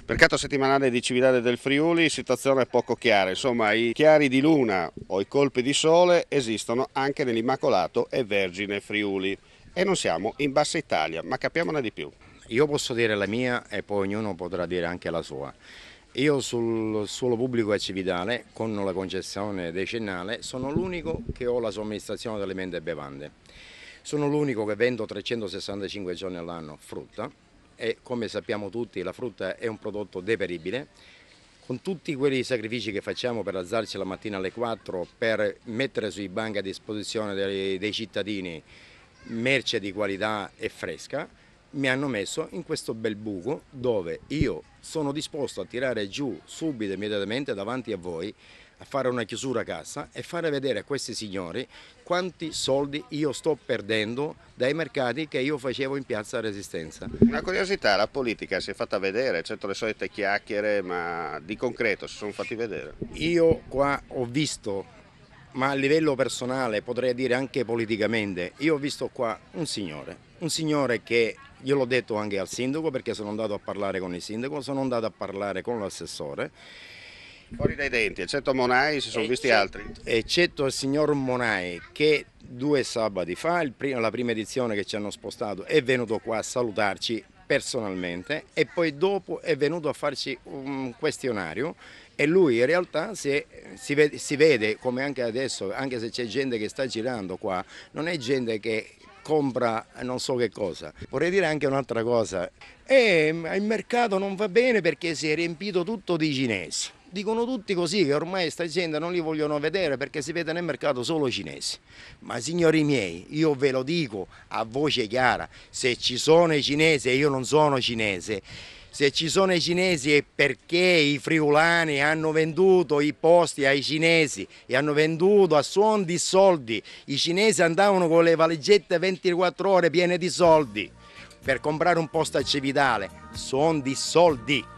Mercato settimanale di Cividale del Friuli, situazione poco chiara, insomma i chiari di luna o i colpi di sole esistono anche nell'Immacolato e Vergine Friuli e non siamo in Bassa Italia, ma capiamone di più. Io posso dire la mia e poi ognuno potrà dire anche la sua. Io sul suolo pubblico a Cividale, con la concessione decennale, sono l'unico che ho la somministrazione di alimenti e bevande. Sono l'unico che vendo 365 giorni all'anno frutta e come sappiamo tutti la frutta è un prodotto deperibile. Con tutti quei sacrifici che facciamo per alzarci la mattina alle 4 per mettere sui banchi a disposizione dei cittadini merce di qualità e fresca, mi hanno messo in questo bel buco dove io sono disposto a tirare giù subito, immediatamente davanti a voi, a fare una chiusura cassa e fare vedere a questi signori quanti soldi io sto perdendo dai mercati che io facevo in piazza Resistenza. Una curiosità, la politica si è fatta vedere, certo le solite chiacchiere, ma di concreto si sono fatti vedere. Io qua ho visto, ma a livello personale, potrei dire anche politicamente, io ho visto qua un signore che, io l'ho detto anche al sindaco perché sono andato a parlare con il sindaco, sono andato a parlare con l'assessore. Fuori dai denti, eccetto Monai si sono visti altri. Eccetto il signor Monai che 2 sabati fa, la prima edizione che ci hanno spostato, è venuto qua a salutarci personalmente e poi dopo è venuto a farci un questionario e lui in realtà si vede come anche adesso, anche se c'è gente che sta girando qua, non è gente che compra non so che cosa. Vorrei dire anche un'altra cosa, il mercato non va bene perché si è riempito tutto di cinesi. Dicono tutti così che ormai sta gente non li vogliono vedere perché si vede nel mercato solo cinesi. Ma signori miei, io ve lo dico a voce chiara, se ci sono i cinesi e io non sono cinese, se ci sono i cinesi è perché i friulani hanno venduto i posti ai cinesi e hanno venduto a suon di soldi. I cinesi andavano con le valigette 24 ore piene di soldi per comprare un posto a Cividale, suon di soldi.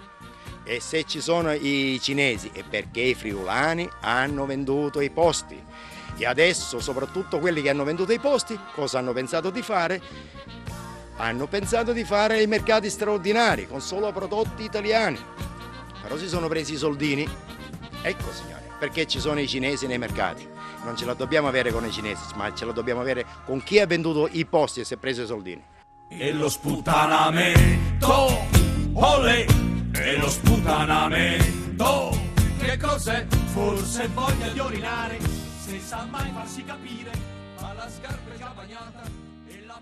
E se ci sono i cinesi è perché i friulani hanno venduto i posti. E adesso, soprattutto quelli che hanno venduto i posti, cosa hanno pensato di fare? Hanno pensato di fare i mercati straordinari con solo prodotti italiani. Però si sono presi i soldini. Ecco signori, perché ci sono i cinesi nei mercati. Non ce la dobbiamo avere con i cinesi, ma ce la dobbiamo avere con chi ha venduto i posti e si è preso i soldini. E lo sputtanamento, olè! E lo sputtanamento, che cos'è? Forse voglia di orinare, senza mai farsi capire, ma la scarpa è già bagnata e la